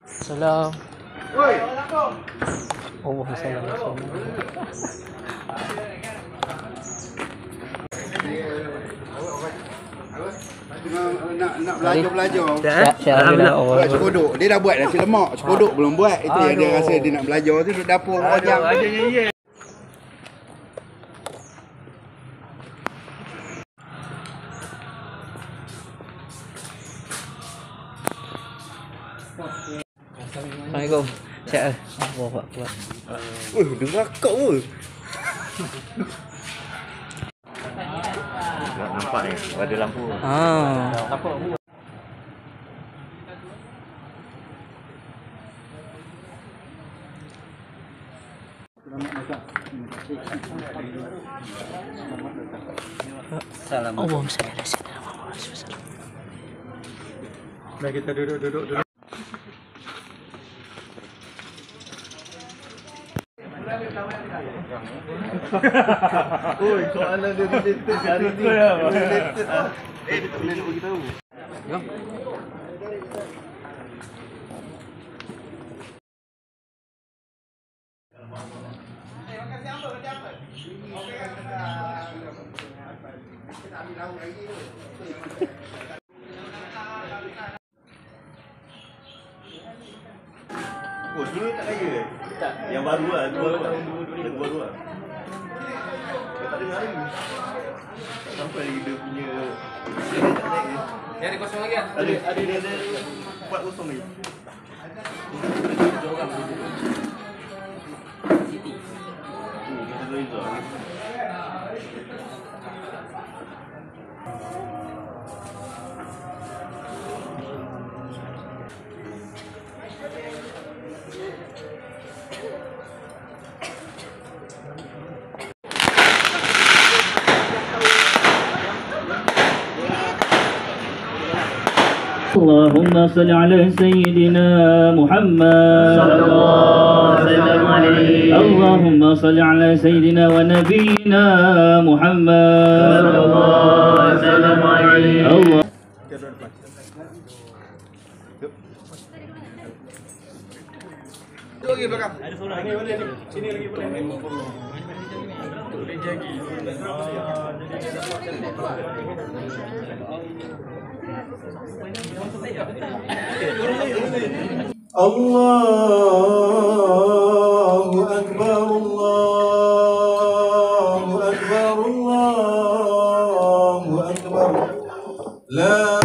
Salam. Oh, salam. Nak belajar. Buat cekodok. Dia dah buat nasi lemak. Cekodok belum buat. Itu yang dia rasa dia nak belajar tu duduk dapur rojak. Assalamualaikum. Siap. Buat. Dia rakak ke? Nampak ni, ada lampu. Nampak. Allahumma salli ala sayyidina Muhammad. Dah kita duduk. Oi, soalan dia related hari ni. Related. Dia tak boleh nak bagi tahu. Jom. Oh, dulu tak kaya? Tak. Yang baru lah, tahun 2022 baru lah. Saya tak dengar lagi. Tak sampai lagi dia punya. Dia ada kosong lagi kan? Ada dia 4-0 lagi. City. Kita tu itu. اللهم صل على سيدنا محمد صلى الله عليه. اللهم صل على سيدنا ونبينا محمد صلى الله عليه. الله Lagi belakang. Ada seorang lagi boleh ni. Sini lagi boleh. Boleh jagi. Allahu Akbar, Allahu Akbar, Allahu Akbar. La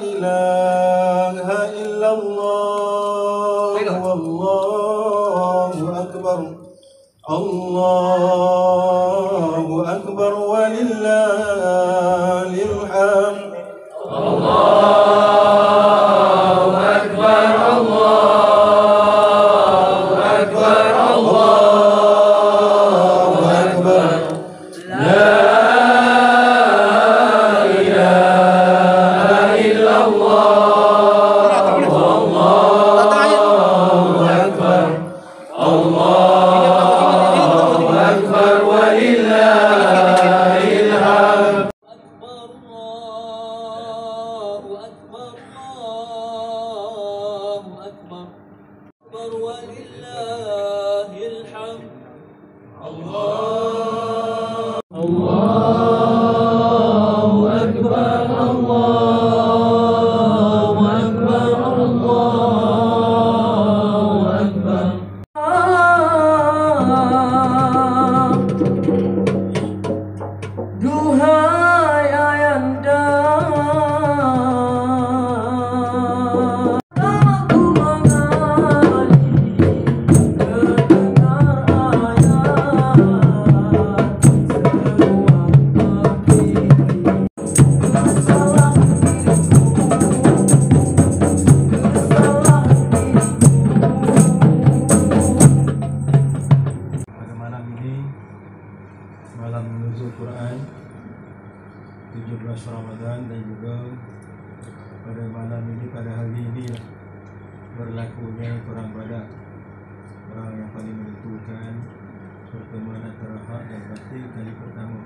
ilaha illallah, Allahu Akbar. Allahu Akbar walillahil hamd. Duhai ayanda, aku mengali terdengar ayat seruan hati. Salah Pada malam ini, malam nuzul Quran 17 Ramadan, dan juga pada malam ini, pada hari ini berlakunya perang Badar, perang yang paling menentukan pertemuan antara hak dan batil kali pertama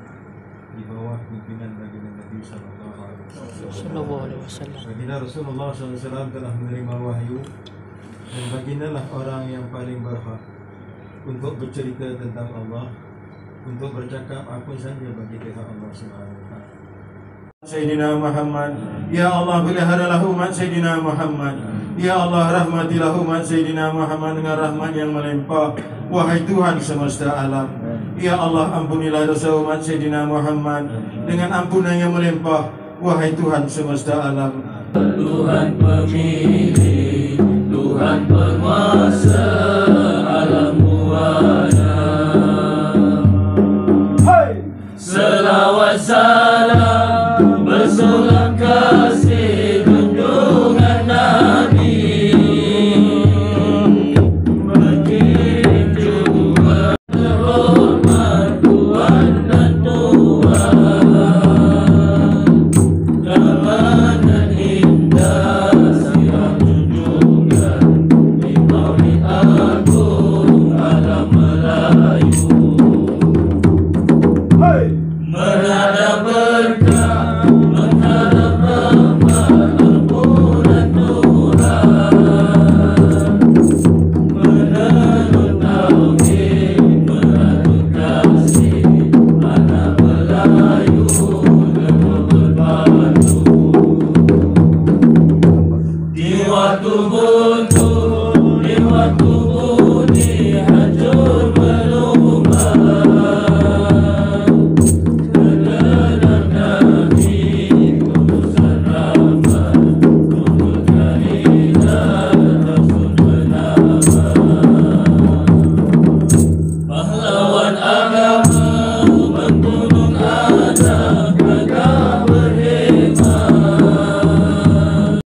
di bawah pimpinan baginda Nabi sallallahu alaihi wasallam. Sallallahu alaihi wasallam. Baginda Rasulullah SAW telah menerima wahyu dan baginda lah orang yang paling berhak untuk bercerita tentang Allah, untuk bercakap apa saja bagi pihak Allah Subhanahu wa taala. Sayyidina Muhammad, ya Allah peliharalah umat Sayyidina Muhammad. Ya Allah rahmatilah umat Sayyidina Muhammad dengan rahmat yang melimpah. Wahai Tuhan semesta alam, ya Allah ampunilah dosa umat Sayyidina Muhammad dengan ampunan yang melimpah. Wahai Tuhan semesta alam, Tuhan pemilik, Tuhan penguasa.